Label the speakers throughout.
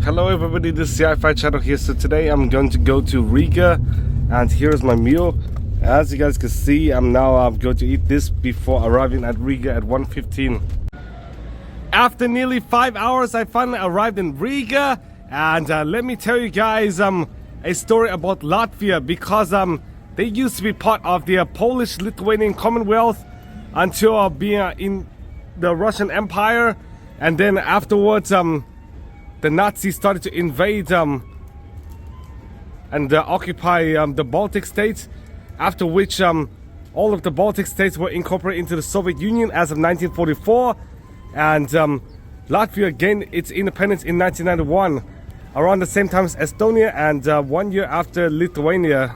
Speaker 1: Hello everybody, this is the Hi-Fi channel here. So today I'm going to go to Riga and here's my meal. As you guys can see, I'm going to eat this before arriving at Riga at 1:15. After nearly 5 hours, I finally arrived in Riga, and let me tell you guys a story about Latvia, because they used to be part of the Polish-Lithuanian Commonwealth until being in the Russian Empire, and then afterwards the Nazis started to invade and occupy the Baltic states, after which all of the Baltic states were incorporated into the Soviet Union as of 1944, and Latvia gained its independence in 1991, around the same time as Estonia, and 1 year after Lithuania.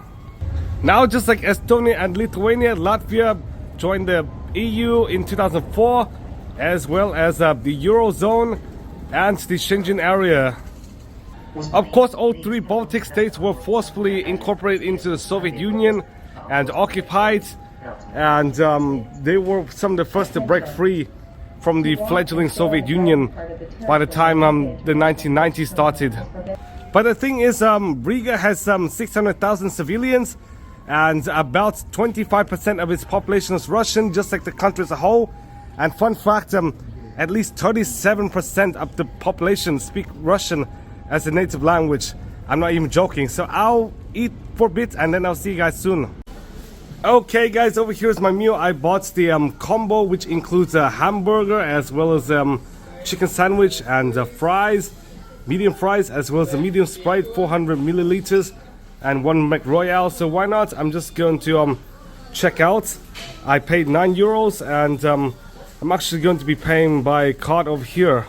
Speaker 1: Now, just like Estonia and Lithuania, Latvia joined the EU in 2004, as well as the Eurozone and the Schengen area. Of course, all three Baltic states were forcefully incorporated into the Soviet Union and occupied, and they were some of the first to break free from the fledgling Soviet Union by the time the 1990s started. But the thing is, Riga has 600,000 civilians, and about 25% of its population is Russian, just like the country as a whole. And fun fact, at least 37% of the population speak Russian as a native language. I'm not even joking. So I'll eat for a bit and then I'll see you guys soon. Okay guys, over here is my meal. I bought the combo, which includes a hamburger as well as chicken sandwich and fries, medium fries, as well as a medium Sprite, 400 milliliters, and one McRoyale. So why not? I'm just going to check out. I paid €9, and I'm actually going to be paying by card over here.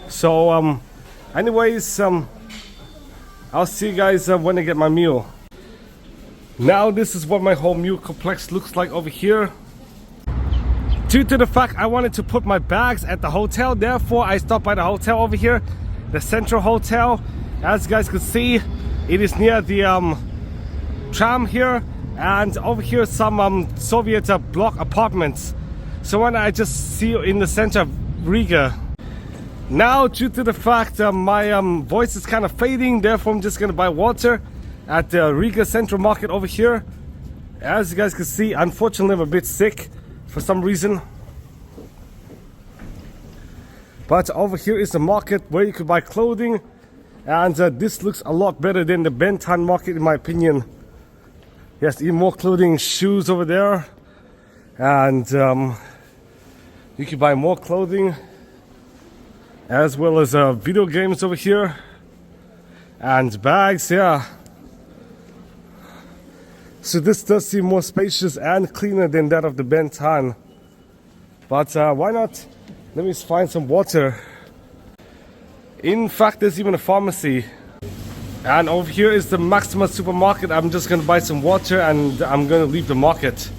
Speaker 1: So anyways, I'll see you guys when I get my meal. Now this is what my whole meal complex looks like over here. Due to the fact I wanted to put my bags at the hotel, therefore I stopped by the hotel over here, the Central Hotel. As you guys can see, it is near the tram here, and over here some Soviet block apartments. So why not I just see you in the center of Riga. Now, due to the fact my voice is kind of fading, therefore I'm just gonna buy water at the Riga Central Market over here. As you guys can see, unfortunately I'm a bit sick for some reason. But over here is the market where you could buy clothing, and this looks a lot better than the Benton market in my opinion. Yes, even more clothing, shoes over there, and you can buy more clothing, as well as video games over here, and bags, yeah. So this does seem more spacious and cleaner than that of the Benton. But why not? Let me find some water. In fact, there's even a pharmacy. And over here is the Maxima supermarket. I'm just gonna buy some water and I'm gonna leave the market.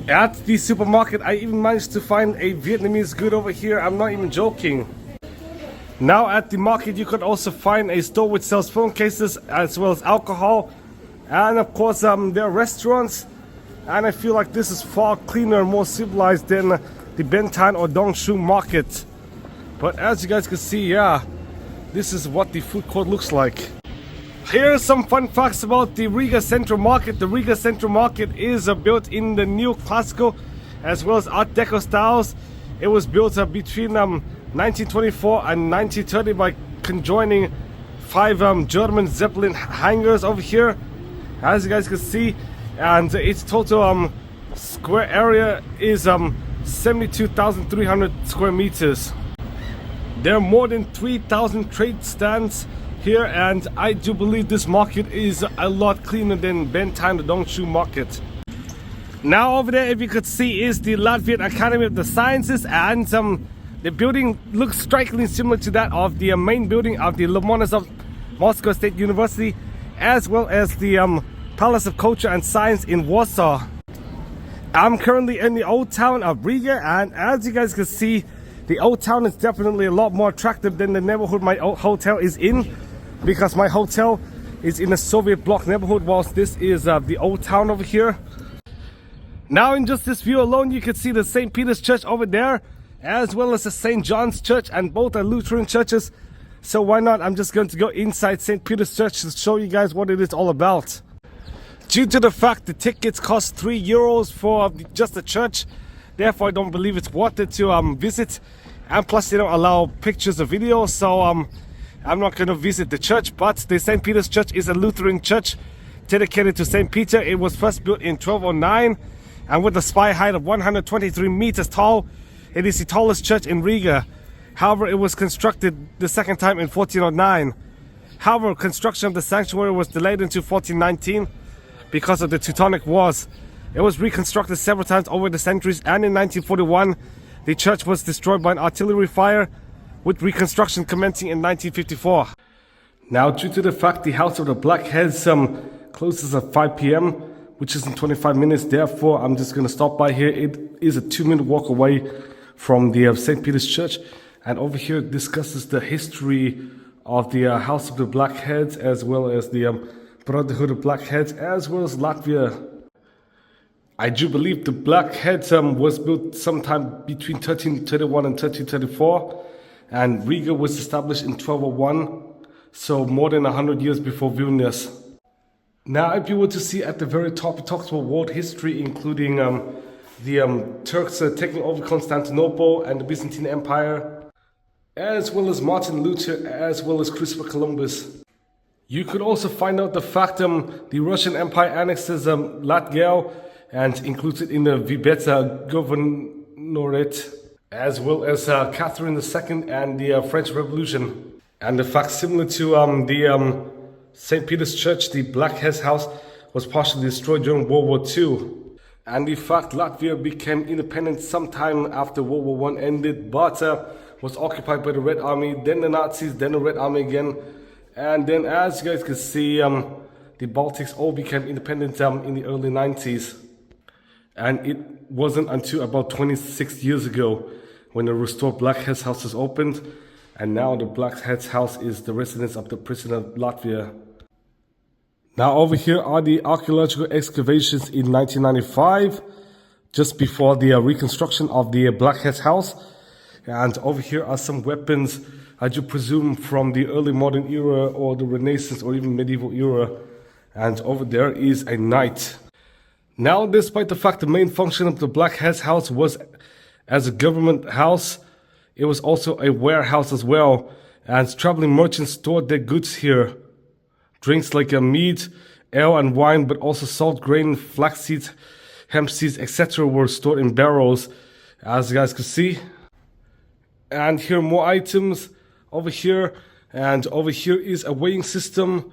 Speaker 1: At the supermarket, I even managed to find a Vietnamese good over here. I'm not even joking. Now at the market, you could also find a store which sells phone cases as well as alcohol. And of course, there are restaurants. And I feel like this is far cleaner and more civilized than the Benton or Dongshu market. But as you guys can see, yeah, this is what the food court looks like. Here are some fun facts about the Riga Central Market. The Riga Central Market is built in the neo-classical as well as Art Deco styles. It was built between 1924 and 1930 by conjoining 5 German Zeppelin hangars over here, as you guys can see. And its total square area is 72,300 square meters. There are more than 3,000 trade stands here, and I do believe this market is a lot cleaner than Benton, the Dongshu market. Now over there, if you could see, is the Latvian Academy of the Sciences, and the building looks strikingly similar to that of the main building of the Lomonosov Moscow State University, as well as the Palace of Culture and Science in Warsaw. I'm currently in the old town of Riga, and as you guys can see, the old town is definitely a lot more attractive than the neighborhood my hotel is in, because my hotel is in a Soviet bloc neighborhood, whilst this is the old town over here. Now in just this view alone, you can see the St. Peter's Church over there, as well as the St. John's Church, and both are Lutheran churches. So why not? I'm just going to go inside St. Peter's Church to show you guys what it is all about. Due to the fact the tickets cost €3 for just the church, therefore I don't believe it's worth it to visit. And plus they don't allow pictures or videos, so I'm not going to visit the church. But the St. Peter's Church is a Lutheran church dedicated to St. Peter. It was first built in 1209, and with a spire height of 123 meters tall, it is the tallest church in Riga. However, it was constructed the second time in 1409. However, construction of the sanctuary was delayed into 1419 because of the Teutonic Wars. It was reconstructed several times over the centuries, and in 1941 the church was destroyed by an artillery fire, with reconstruction commencing in 1954. Now, due to the fact the House of the Blackheads closes at 5 p.m, which is in 25 minutes, therefore I'm just going to stop by here. It is a 2-minute walk away from the St. Peter's Church, and over here it discusses the history of the House of the Blackheads, as well as the Brotherhood of Blackheads, as well as Latvia. I do believe the Blackheads was built sometime between 1331 and 1334, and Riga was established in 1201, so more than 100 years before Vilnius. Now, if you were to see at the very top, it talks about world history, including the Turks taking over Constantinople and the Byzantine Empire, as well as Martin Luther, as well as Christopher Columbus. You could also find out the fact the Russian Empire annexes Latvia and includes it in the Vibeta Governorate, as well as Catherine II and the French Revolution. And the fact, similar to the St. Peter's Church, the Blackheads house was partially destroyed during World War II. And in fact, Latvia became independent sometime after World War I ended, but was occupied by the Red Army, then the Nazis, then the Red Army again. And then, as you guys can see, the Baltics all became independent in the early 90s. And it wasn't until about 26 years ago when the restored Blackheads house was opened. And now the Blackheads house is the residence of the President of Latvia. Now over here are the archaeological excavations in 1995, just before the reconstruction of the Blackheads house. And over here are some weapons, I do presume from the early modern era or the Renaissance or even medieval era. And over there is a knight. Now, despite the fact the main function of the Blackheads house was as a government house, it was also a warehouse as well. And traveling merchants stored their goods here. Drinks like mead, ale and wine, but also salt, grain, flax seeds, hemp seeds, etc. were stored in barrels, as you guys can see. And here more items over here, and over here is a weighing system.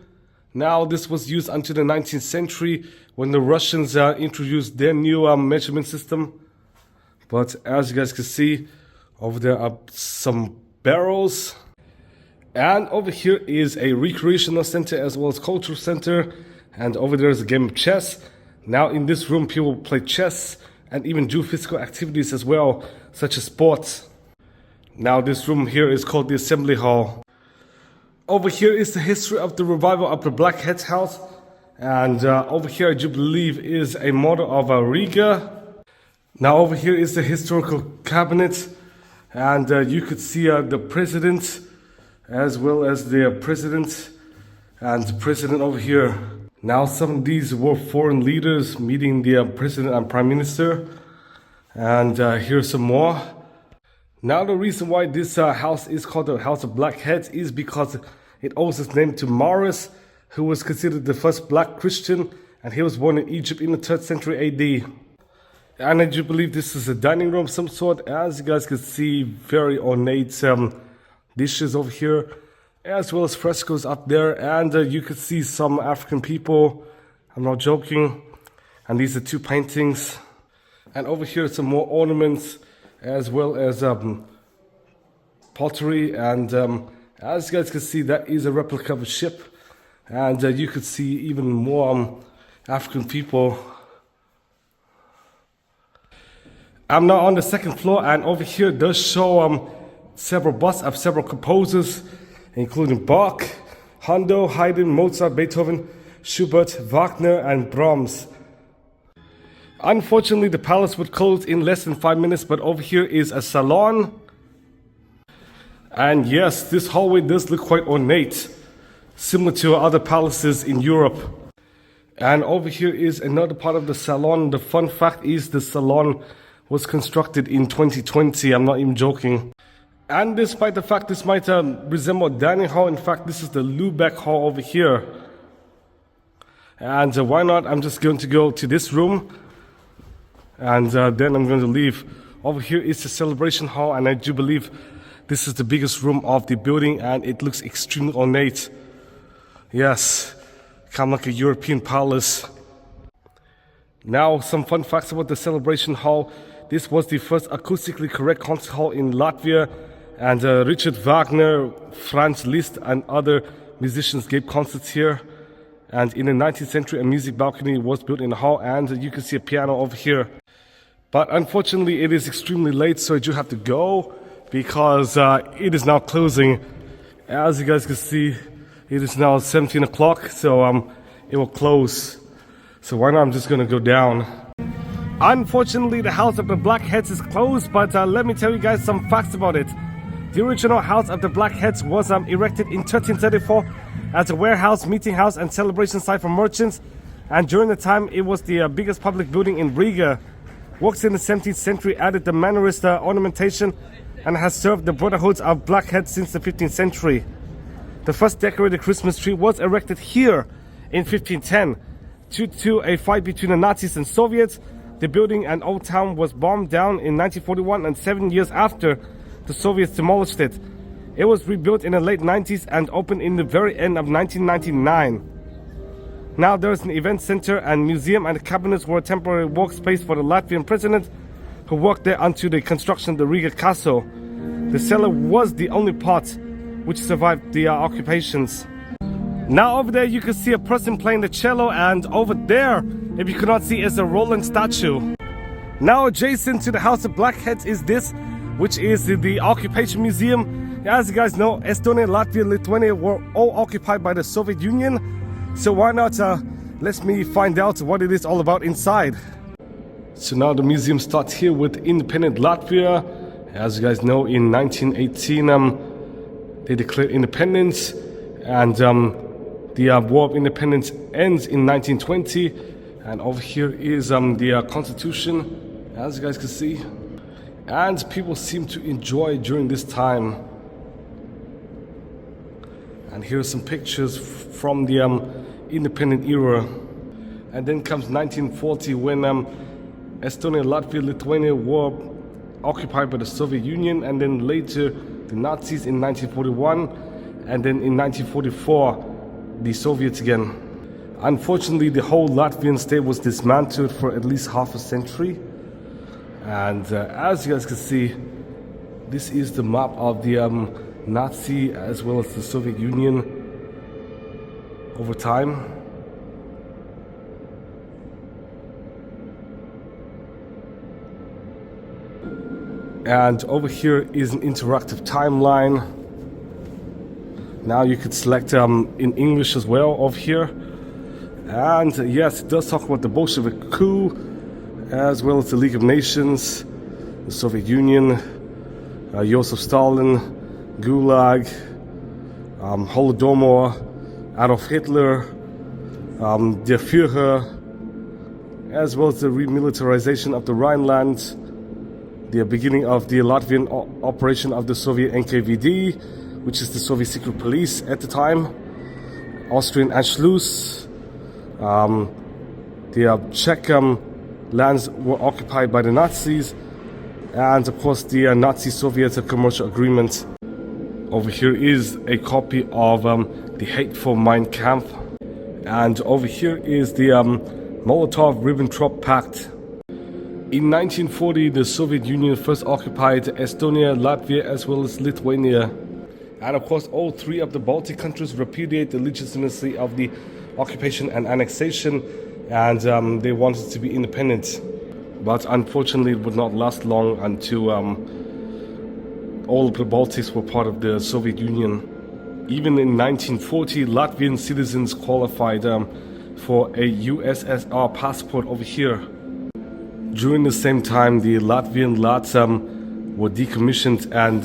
Speaker 1: Now this was used until the 19th century when the Russians introduced their new measurement system. But as you guys can see, over there are some barrels. And over here is a recreational center as well as cultural center. And over there is a game of chess. Now in this room people play chess and even do physical activities as well, such as sports. Now this room here is called the Assembly Hall. Over here is the history of the revival of the Blackheads house. And over here I do believe is a model of Riga. Now over here is the historical cabinet. And you could see the president, as well as the president and the president over here. Now some of these were foreign leaders meeting the president and prime minister. And here's some more. Now the reason why this house is called the House of Blackheads is because it owes its name to Maurus, who was considered the first black Christian, and he was born in Egypt in the 3rd century AD. And I do believe this is a dining room of some sort. As you guys can see, very ornate dishes over here, as well as frescoes up there. And you could see some African people. I'm not joking. And these are 2 paintings. And over here some more ornaments, as well as pottery. And as you guys can see, that is a replica of a ship. And you could see even more African people. I'm now on the 2nd floor, and over here does show several busts of several composers, including Bach, Handel, Haydn, Mozart, Beethoven, Schubert, Wagner, and Brahms. Unfortunately, the palace would close in less than 5 minutes, but over here is a salon. And yes, this hallway does look quite ornate, similar to other palaces in Europe. And over here is another part of the salon. The fun fact is the salon was constructed in 2020. I'm not even joking. And despite the fact this might resemble a dining hall, in fact, this is the Lubeck hall over here. And why not? I'm just going to go to this room. And then I'm going to leave. Over here is the celebration hall. And I do believe this is the biggest room of the building. And it looks extremely ornate. Yes, kind of like a European palace. Now, some fun facts about the celebration hall. This was the first acoustically correct concert hall in Latvia. And Richard Wagner, Franz Liszt, and other musicians gave concerts here. And in the 19th century, a music balcony was built in the hall, and you can see a piano over here. But unfortunately, it is extremely late, so I do have to go because it is now closing. As you guys can see, it is now 17 o'clock, so it will close. So why not? I'm just gonna go down. Unfortunately, the House of the Blackheads is closed, but let me tell you guys some facts about it. The original House of the Blackheads was erected in 1334 as a warehouse, meeting house, and celebration site for merchants. And during the time, it was the biggest public building in Riga. Works in the 17th century added the Mannerist ornamentation and has served the brotherhoods of Blackheads since the 15th century. The first decorated Christmas tree was erected here in 1510. Due to a fight between the Nazis and Soviets, the building and old town was bombed down in 1941, and 7 years after, the Soviets demolished it. It was rebuilt in the late 90s and opened in the very end of 1999. Now there is an event center and museum, and the cabinets were a temporary workspace for the Latvian president who worked there until the construction of the Riga Castle. The cellar was the only part which survived the occupations. Now over there you can see a person playing the cello, and over there, if you cannot see, is a Roland statue. Now adjacent to the House of Blackheads is this, which is the Occupation Museum. As you guys know, Estonia, Latvia, Lithuania were all occupied by the Soviet Union. So why not let me find out what it is all about inside. So now the museum starts here with independent Latvia. As you guys know, in 1918 they declared independence, and the War of Independence ends in 1920. And over here is the Constitution, as you guys can see. And people seem to enjoy during this time. And here are some pictures from the independent era. And then comes 1940, when Estonia, Latvia, Lithuania were occupied by the Soviet Union, and then later the Nazis in 1941, and then in 1944 the Soviets again. Unfortunately, the whole Latvian state was dismantled for at least half a century. And as you guys can see, this is the map of the Nazi as well as the Soviet Union over time. And over here is an interactive timeline. Now you could select in English as well over here. And yes, it does talk about the Bolshevik coup, as well as the League of Nations, the Soviet Union, Joseph Stalin, Gulag, Holodomor, Adolf Hitler, Der Führer, as well as the remilitarization of the Rhineland, the beginning of the Latvian operation of the Soviet NKVD, which is the Soviet secret police at the time, Austrian Anschluss, the Czech lands were occupied by the Nazis, and of course the Nazi-Soviet commercial agreement. Over here is a copy of the hateful Mein Kampf, and over here is the Molotov-Ribbentrop Pact. In 1940, the Soviet Union first occupied Estonia, Latvia, as well as Lithuania. And of course, all three of the Baltic countries repudiate the legitimacy of the occupation and annexation, and they wanted to be independent. But unfortunately, it would not last long until all of the Baltics were part of the Soviet Union. Even in 1940, Latvian citizens qualified for a USSR passport over here. During the same time, the Latvian Lats were decommissioned, and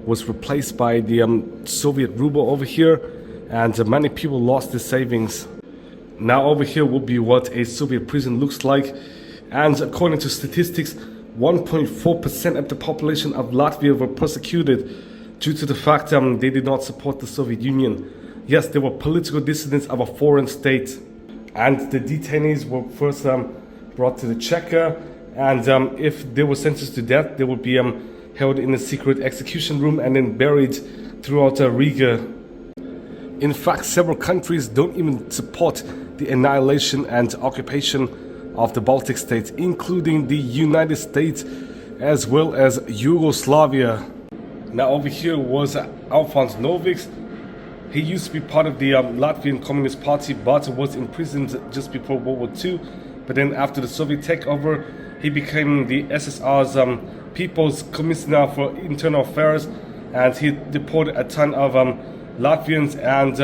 Speaker 1: was replaced by the Soviet ruble over here, and many people lost their savings. Now over here will be what a Soviet prison looks like, and according to statistics, 1.4% of the population of Latvia were persecuted due to the fact they did not support the Soviet Union. Yes, they were political dissidents of a foreign state, and the detainees were first brought to the Cheka, and if they were sentenced to death, they would be held in a secret execution room and then buried throughout Riga. In fact, several countries don't even support the annihilation and occupation of the Baltic states, including the United States as well as Yugoslavia. Now over here was Alfons Noviks. He used to be part of the Latvian Communist Party, but was imprisoned just before World War II. But then after the Soviet takeover, he became the SSR's People's Commissioner for Internal Affairs, and he deported a ton of Latvians and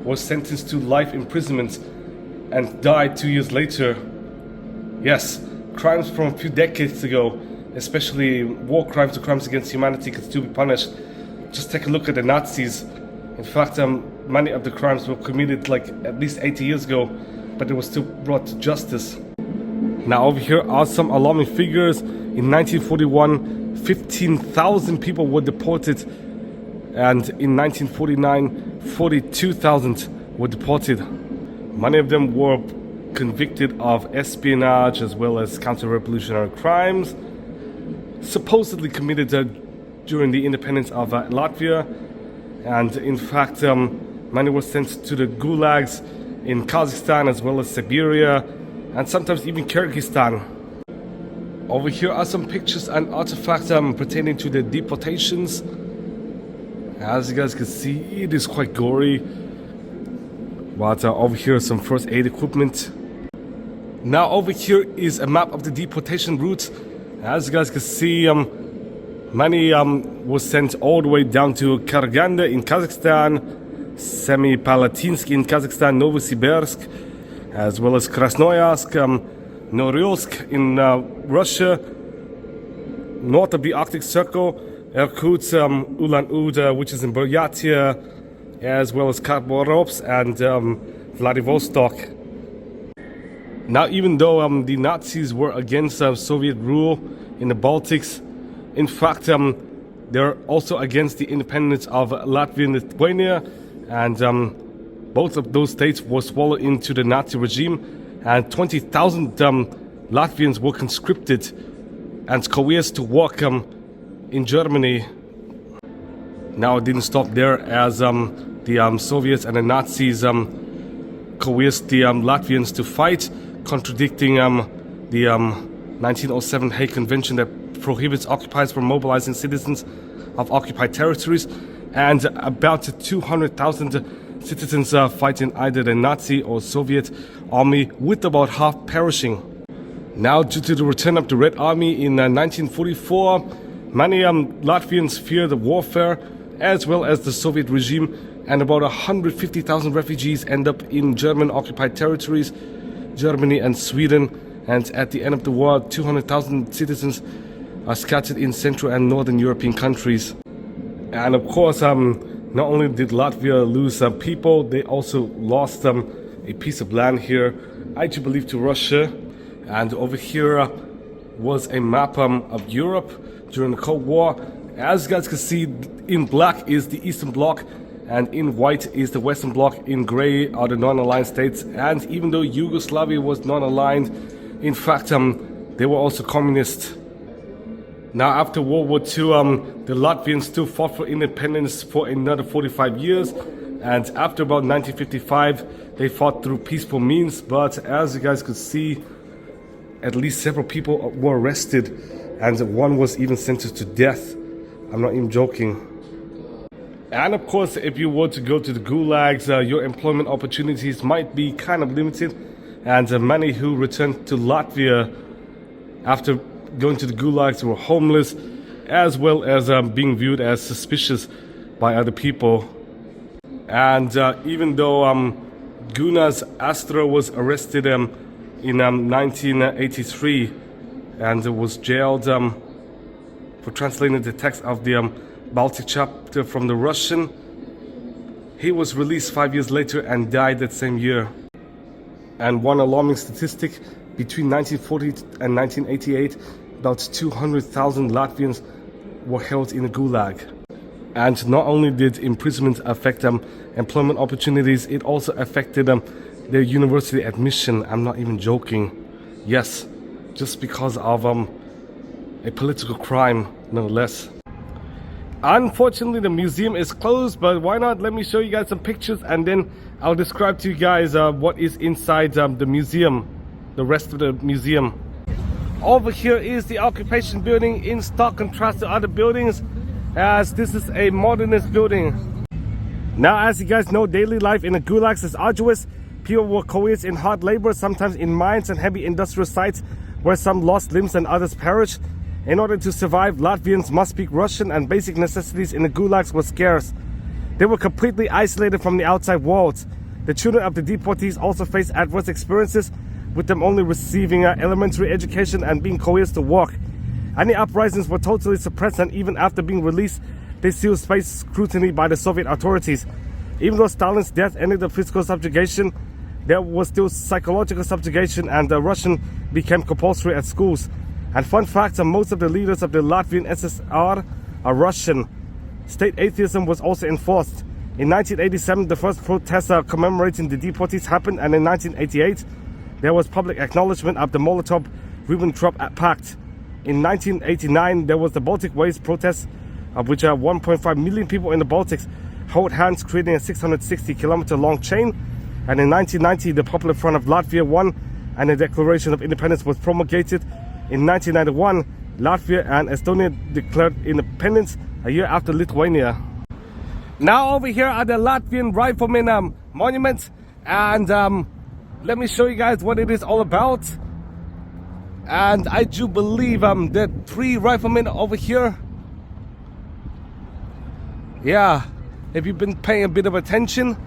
Speaker 1: was sentenced to life imprisonment and died 2 years later. Yes, crimes from a few decades ago, especially war crimes or crimes against humanity, could still be punished. Just take a look at the Nazis. In fact, many of the crimes were committed like at least 80 years ago, but they were still brought to justice. Now over here are some alarming figures. In 1941, 15,000 people were deported, and in 1949, 42,000 were deported. Many of them were convicted of espionage as well as counter-revolutionary crimes, supposedly committed during the independence of Latvia. And in fact, many were sent to the gulags in Kazakhstan as well as Siberia, and sometimes even Kyrgyzstan. Over here are some pictures and artifacts pertaining to the deportations. As you guys can see, it is quite gory. But over here is some first aid equipment. Now over here is a map of the deportation routes. As you guys can see, many were sent all the way down to Karaganda in Kazakhstan, Semipalatinsk in Kazakhstan, Novosibirsk, as well as Krasnoyarsk, Norilsk in Russia, north of the Arctic Circle, Irkutsk, Ulan-Ude, which is in Buryatia, as well as Khabarovsk and Vladivostok. Now, even though the Nazis were against Soviet rule in the Baltics, in fact, they're also against the independence of Latvia and Lithuania, and both of those states were swallowed into the Nazi regime, and 20,000 Latvians were conscripted and coerced to work in Germany. Now, it didn't stop there, as the Soviets and the Nazis coerced the Latvians to fight, contradicting the 1907 Hague Convention that prohibits occupiers from mobilizing citizens of occupied territories, and about 200,000 citizens fighting either the Nazi or Soviet army, with about half perishing. Now, due to the return of the Red Army in 1944, many Latvians fear the warfare as well as the Soviet regime, and about 150,000 refugees end up in German occupied territories, Germany and Sweden. And at the end of the war, 200,000 citizens are scattered in Central and Northern European countries. And of course, not only did Latvia lose people, they also lost a piece of land here, I do believe to Russia. And over here was a map of Europe during the Cold War. As you guys can see, in black is the Eastern Bloc, and in white is the Western Bloc. In gray are the non-aligned states. And even though Yugoslavia was non-aligned, in fact, they were also communist. Now, after World War II, the Latvians still fought for independence for another 45 years. And after about 1955, they fought through peaceful means. But as you guys could see, at least several people were arrested, and one was even sentenced to death. I'm not even joking. And of course, if you were to go to the gulags, your employment opportunities might be kind of limited. And many who returned to Latvia after going to the gulags were homeless, as well as being viewed as suspicious by other people. And even though Gunas Astra was arrested in 1983 and was jailed for translating the text of the Baltic chapter from the Russian. He was released 5 years later and died that same year. And one alarming statistic, between 1940 and 1988, about 200,000 Latvians were held in a gulag. And not only did imprisonment affect employment opportunities, it also affected their university admission. I'm not even joking. Yes, just because of a political crime, nonetheless. Unfortunately, the museum is closed, but why not? Let me show you guys some pictures and then I'll describe to you guys what is inside the museum, the rest of the museum. Over here is the occupation building, in stark contrast to other buildings, as this is a modernist building. Now, as you guys know, daily life in the gulags is arduous. People were coerced in hard labor, sometimes in mines and heavy industrial sites where some lost limbs and others perished. In order to survive, Latvians must speak Russian, and basic necessities in the gulags were scarce. They were completely isolated from the outside world. The children of the deportees also faced adverse experiences, with them only receiving elementary education and being coerced to work. Any uprisings were totally suppressed, and even after being released, they still faced scrutiny by the Soviet authorities. Even though Stalin's death ended the physical subjugation, there was still psychological subjugation, and Russian became compulsory at schools. And fun fact, most of the leaders of the Latvian SSR are Russian. State atheism was also enforced. In 1987, the first protest commemorating the deportees happened, and in 1988, there was public acknowledgement of the Molotov-Ribbentrop Pact. In 1989, there was the Baltic Ways protest, of which 1.5 million people in the Baltics held hands, creating a 660-kilometer long chain. And in 1990, the Popular Front of Latvia won, and a Declaration of Independence was promulgated. In 1991, Latvia and Estonia declared independence a year after Lithuania. Now over here are the Latvian Riflemen monuments, and let me show you guys what it is all about. And I do believe there are 3 riflemen over here. Yeah, if you've been paying a bit of attention.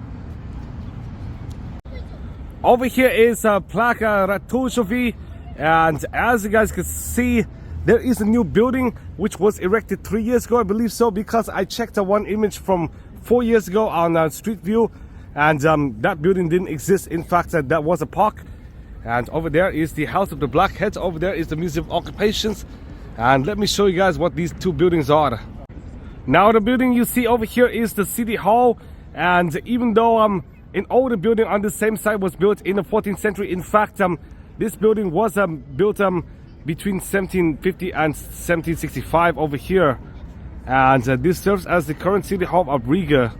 Speaker 1: Over here is Plaka Ratushovi, and as you guys can see, there is a new building which was erected 3 years ago, I believe so, because I checked one image from 4 years ago on Street View, and that building didn't exist. In fact, that was a park. And over there is the House of the Blackheads. Over there is the Museum of Occupations, and let me show you guys what these 2 buildings are. Now the building you see over here is the City Hall, and even though an older building on the same site was built in the 14th century, in fact this building was built between 1750 and 1765 over here, and this serves as the current City Hall of Riga.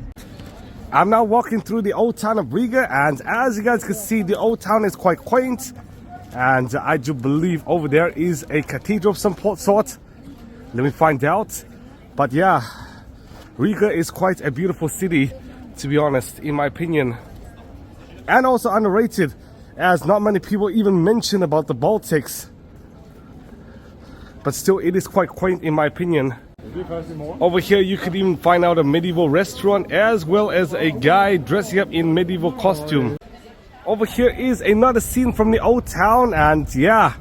Speaker 1: I'm now walking through the old town of Riga, and as you guys can see, the old town is quite quaint, and I do believe over there is a cathedral of some sort. Let me find out. But yeah, Riga is quite a beautiful city, to be honest, in my opinion, and also underrated, as not many people even mention about the Baltics, but still it is quite quaint in my opinion. Over here you could even find out a medieval restaurant, as well as a guy dressing up in medieval costume. Over here is another scene from the old town, and yeah,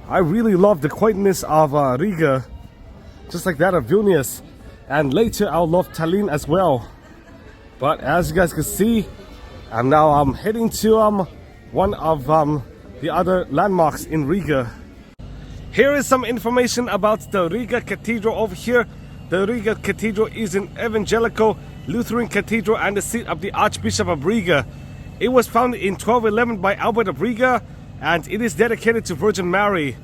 Speaker 1: I really love the quaintness of Riga, just like that of Vilnius, and later I'll love Tallinn as well. But as you guys can see, I'm now heading to one of the other landmarks in Riga. Here is some information about the Riga Cathedral over here. The Riga Cathedral is an evangelical Lutheran cathedral and the seat of the Archbishop of Riga. It was founded in 1211 by Albert of Riga, and it is dedicated to Virgin Mary.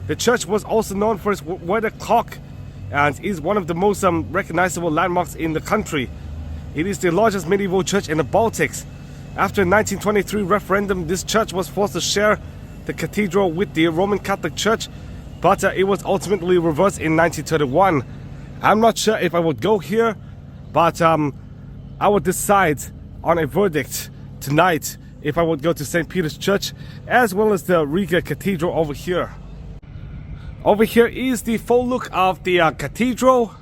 Speaker 1: The church was also known for its weather clock and is one of the most recognizable landmarks in the country. It is the largest medieval church in the Baltics. After the 1923 referendum, this church was forced to share the cathedral with the Roman Catholic Church, but it was ultimately reversed in 1931. I'm not sure if I would go here, but I would decide on a verdict tonight if I would go to St. Peter's Church, as well as the Riga Cathedral over here. Over here is the full look of the cathedral.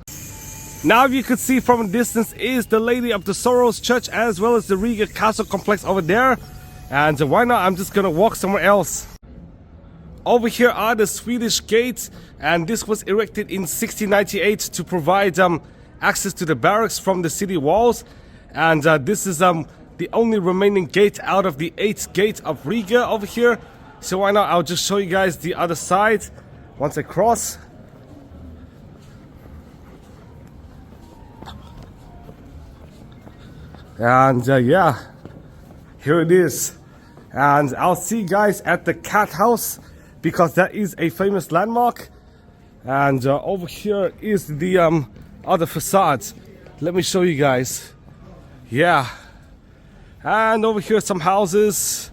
Speaker 1: Now you could see from a distance is the Lady of the Sorrows Church, as well as the Riga Castle complex over there. And why not, I'm just gonna walk somewhere else. Over here are the Swedish gates, and this was erected in 1698 to provide access to the barracks from the city walls. And this is the only remaining gate out of the 8th gate of Riga over here. So why not, I'll just show you guys the other side once I cross. And yeah, here it is. And I'll see you guys at the cat house, because that is a famous landmark. And over here is the other facade. Let me show you guys. Yeah. And over here some houses.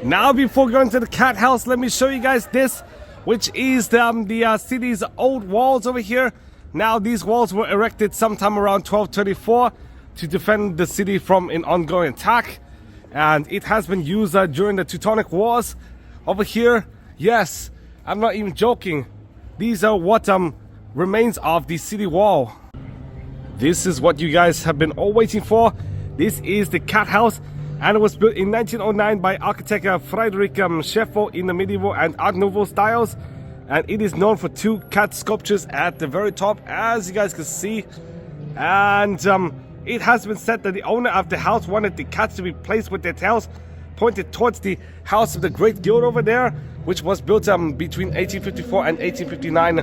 Speaker 1: Now before going to the cat house, let me show you guys this, which is the city's old walls over here. Now these walls were erected sometime around 1234 to defend the city from an ongoing attack. And it has been used during the Teutonic Wars. Over here, yes, I'm not even joking. These are what remains of the city wall. This is what you guys have been all waiting for. This is the cat house, and it was built in 1909 by architect Friedrich Scheffel in the medieval and Art Nouveau styles. And it is known for 2 cat sculptures at the very top, as you guys can see. And it has been said that the owner of the house wanted the cats to be placed with their tails pointed towards the house of the Great Guild over there, which was built between 1854 and 1859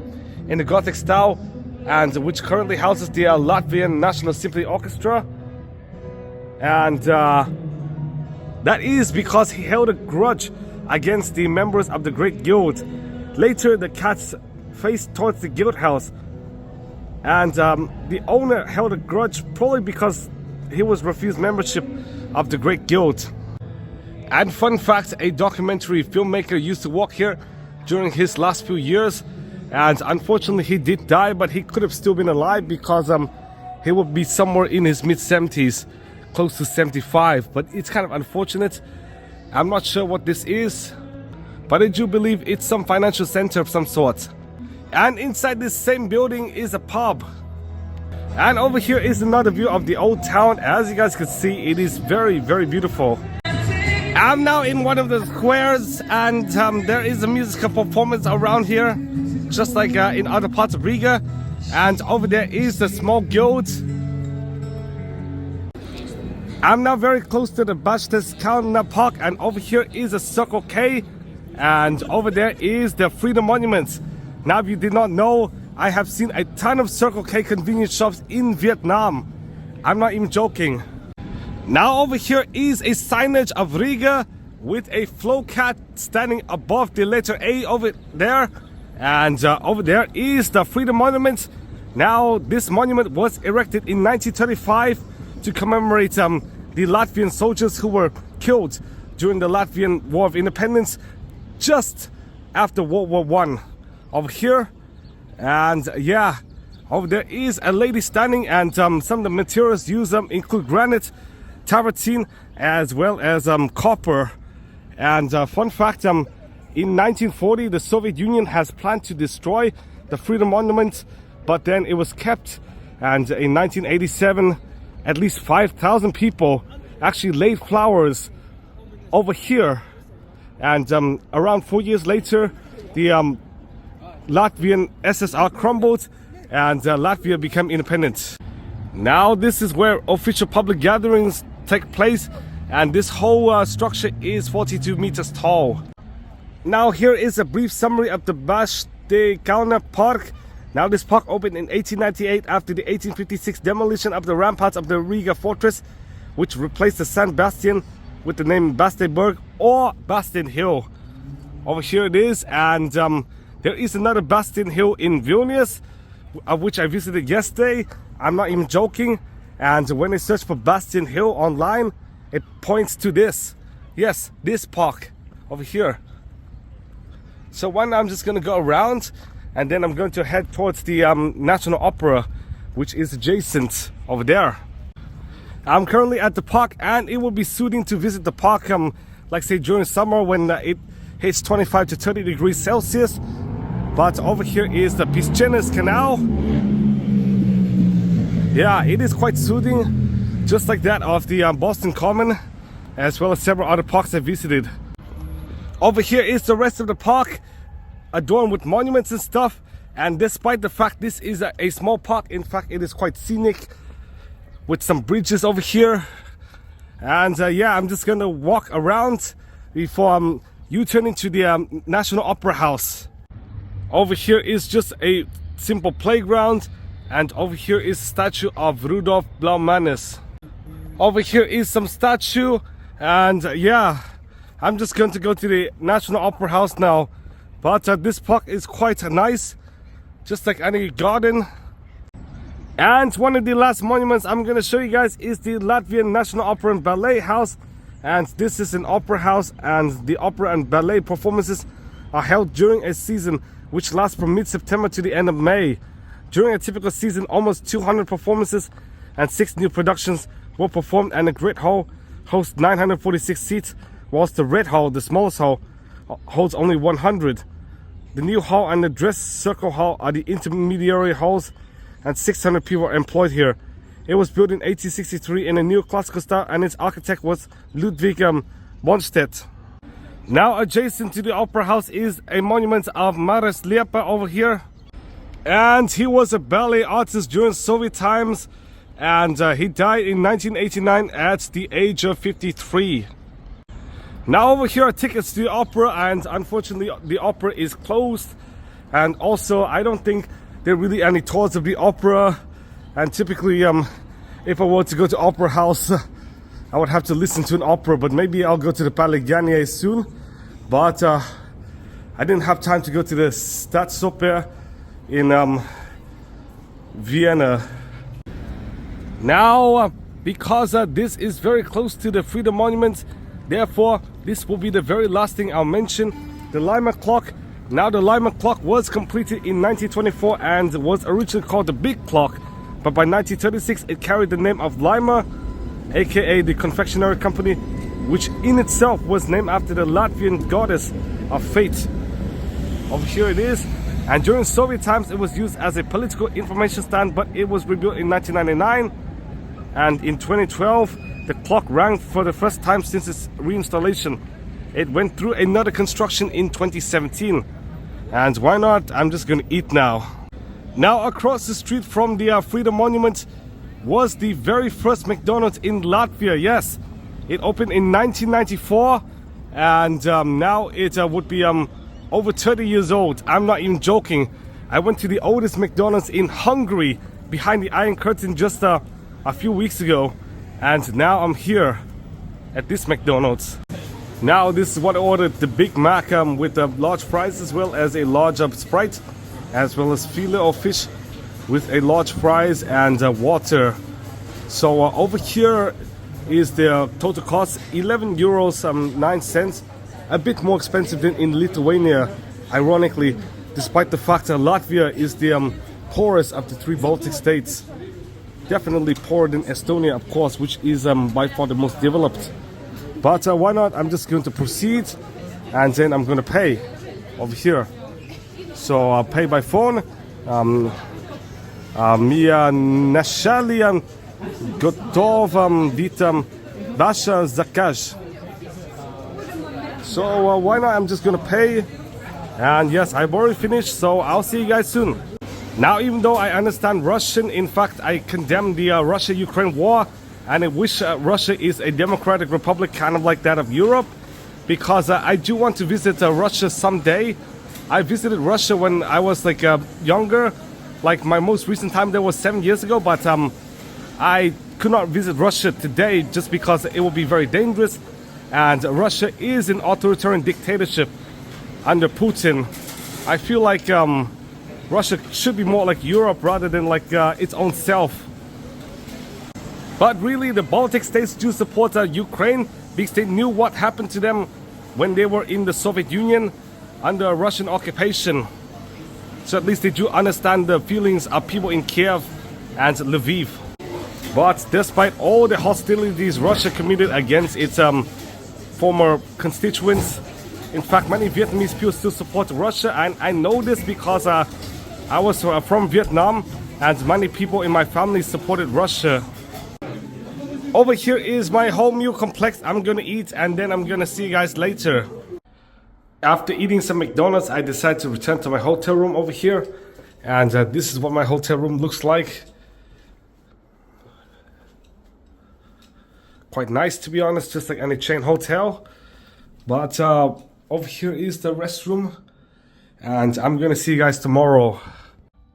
Speaker 1: in the Gothic style, and which currently houses the Latvian National Symphony Orchestra. And that is because he held a grudge against the members of the Great Guild. Later, the cats faced towards the guild house, and the owner held a grudge probably because he was refused membership of the Great Guild. And fun fact, a documentary filmmaker used to work here during his last few years, and unfortunately he did die, but he could have still been alive because he would be somewhere in his mid-70s, close to 75. But it's kind of unfortunate. I'm not sure what this is, but I do believe it's some financial center of some sort. And inside this same building is a pub. And over here is another view of the old town. As you guys can see, it is very, very beautiful. I'm now in one of the squares, and there is a musical performance around here, just like in other parts of Riga. And over there is the small guild. I'm now very close to the Baltic Park, and over here is a Circle K, and over there is the Freedom Monument. Now, if you did not know, I have seen a ton of Circle K convenience shops in Vietnam. I'm not even joking. Now over here is a signage of Riga with a flow cat standing above the letter A over there. And over there is the Freedom Monument. Now this monument was erected in 1935 to commemorate the Latvian soldiers who were killed during the Latvian War of Independence just after World War I. Over here, and yeah, over there is a lady standing, and some of the materials used include granite, travertine, as well as copper. And fun fact, in 1940 the Soviet Union has planned to destroy the Freedom Monument, but then it was kept, and in 1987 at least 5,000 people actually laid flowers over here. And around 4 years later, the Latvian SSR crumbled, and Latvia became independent. Now this is where official public gatherings take place, and this whole structure is 42 meters tall. Now here is a brief summary of the Baltic Park. Now this park opened in 1898 after the 1856 demolition of the ramparts of the Riga fortress, which replaced the San Bastion with the name Basteberg or Bastion Hill. Over here it is, and there is another Bastion Hill in Vilnius, of which I visited yesterday. I'm not even joking. And when I search for Bastion Hill online, it points to this. Yes, this park over here. So one, I'm just gonna go around, and then I'm going to head towards the National Opera, which is adjacent over there. I'm currently at the park, and it will be suiting to visit the park, like say during summer when it hits 25 to 30 degrees Celsius. But over here is the Piscenes Canal. Yeah, it is quite soothing, just like that of the Boston Common, as well as several other parks I visited. Over here is the rest of the park, adorned with monuments and stuff. And despite the fact this is a small park, in fact it is quite scenic with some bridges over here. And yeah, I'm just gonna walk around before you turn into the National Opera House. Over here is just a simple playground, and over here is statue of Rudolf Blaumanis. Over here is some statue, and yeah, I'm just going to go to the National Opera House now. But this park is quite nice, just like any garden. And one of the last monuments I'm going to show you guys is the Latvian National Opera and Ballet House. And this is an opera house, and the opera and ballet performances are held during a season which lasts from mid-September to the end of May. During a typical season, almost 200 performances and 6 new productions were performed, and the Great Hall hosts 946 seats, whilst the Red Hall, the smallest hall, holds only 100. The New Hall and the Dress Circle Hall are the intermediary halls, and 600 people are employed here. It was built in 1863 in a neoclassical style, and its architect was Ludwig Bonstedt. Now adjacent to the Opera House is a monument of Maris Liepa over here. And he was a ballet artist during Soviet times, and he died in 1989 at the age of 53. Now over here are tickets to the opera, and unfortunately the opera is closed. And also I don't think there are really any tours of the opera, and typically if I were to go to Opera House I would have to listen to an opera, but maybe I'll go to the Palais Garnier soon. But I didn't have time to go to the Staatsoper in Vienna. Now because this is very close to the Freedom Monument, therefore this will be the very last thing I'll mention. The Lima clock. Now the Lima clock was completed in 1924 and was originally called the Big Clock, but by 1936 it carried the name of Lima, aka the confectionery company, which in itself was named after the Latvian goddess of fate. Over here it is. And during Soviet times it was used as a political information stand, but it was rebuilt in 1999, and in 2012 the clock rang for the first time since its reinstallation. It went through another construction in 2017. And why not? I'm just gonna eat now. Now across the street from the Freedom Monument was the very first McDonald's in Latvia. Yes, it opened in 1994, and now it would be over 30 years old. I'm not even joking. I went to the oldest McDonald's in Hungary behind the Iron Curtain just a few weeks ago, and now I'm here at this McDonald's. Now this is what I ordered: the Big Mac with large fries, as well as a large Sprite, as well as filet of fish with a large fries and water. So over here is the total cost, 11 euros 9 cents, a bit more expensive than in Lithuania, ironically, despite the fact that Latvia is the poorest of the 3 Baltic states. Definitely poorer than Estonia, of course, which is by far the most developed. But why not? I'm just going to proceed, and then I'm going to pay over here. So I'll pay by phone. Mia nashali gotov vitam vasha zakaz. So why not? I'm just going to pay. And yes, I've already finished, so I'll see you guys soon. Now, even though I understand Russian, in fact, I condemn the Russia-Ukraine war, and I wish Russia is a democratic republic, kind of like that of Europe, because I do want to visit Russia someday. I visited Russia when I was like younger, like my most recent time there was 7 years ago, but I could not visit Russia today just because it would be very dangerous, and Russia is an authoritarian dictatorship under Putin. I feel like Russia should be more like Europe rather than like its own self. But really, the Baltic states do support Ukraine because they knew what happened to them when they were in the Soviet Union under Russian occupation. So at least they do understand the feelings of people in Kiev and Lviv. But despite all the hostilities Russia committed against its former constituents, in fact, many Vietnamese people still support Russia, and I know this because I was from Vietnam, and many people in my family supported Russia. Over here is my whole meal complex. I'm gonna eat, and then I'm gonna see you guys later. After eating some McDonald's, I decided to return to my hotel room over here. And this is what my hotel room looks like. Quite nice, to be honest, just like any chain hotel. But over here is the restroom. And I'm gonna see you guys tomorrow.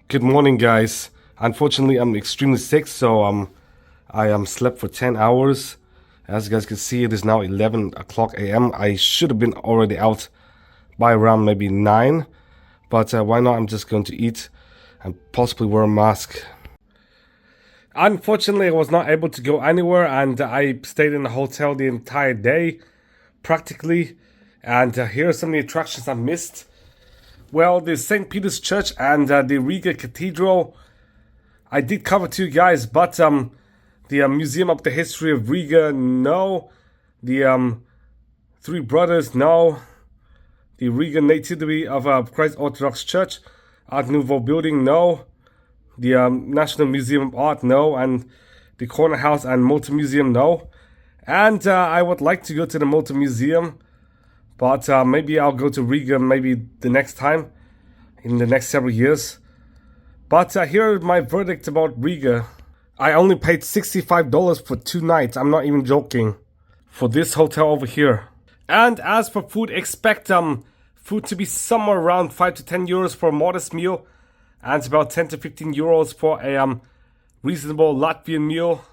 Speaker 1: Good morning, guys. Unfortunately, I'm extremely sick, so I slept for 10 hours. As you guys can see, it is now 11 o'clock a.m. I should have been already out by around maybe 9. But why not? I'm just going to eat and possibly wear a mask. Unfortunately, I was not able to go anywhere, and I stayed in the hotel the entire day, practically. And here are some of the attractions I missed. Well, the St. Peter's Church and the Riga Cathedral, I did cover to you guys, but the Museum of the History of Riga, no. The Three Brothers, no. The Riga Nativity of Christ Orthodox Church, Art Nouveau building, no. The National Museum of Art, no. And the Corner House and Motor Museum, no. And I would like to go to the Motor Museum, but maybe I'll go to Riga maybe the next time, in the next several years. But here is my verdict about Riga. I only paid $65 for 2 nights, I'm not even joking, for this hotel over here. And as for food, expect food to be somewhere around 5 to 10 euros for a modest meal, and about 10 to 15 euros for a reasonable Latvian meal.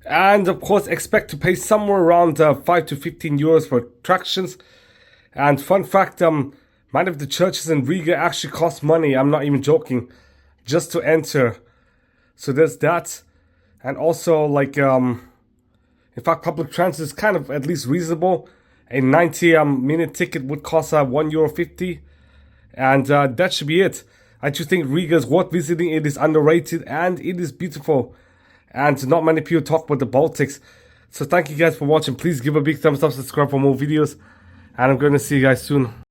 Speaker 1: And of course, expect to pay somewhere around 5 to 15 euros for attractions. And fun fact, many of the churches in Riga actually cost money, I'm not even joking, just to enter. So there's that. And also, like, in fact, public transit is kind of at least reasonable. A 90-minute ticket would cost €1.50. And that should be it. I just think Riga is worth visiting. It is underrated and it is beautiful. And not many people talk about the Baltics. So thank you guys for watching. Please give a big thumbs up, subscribe for more videos. And I'm going to see you guys soon.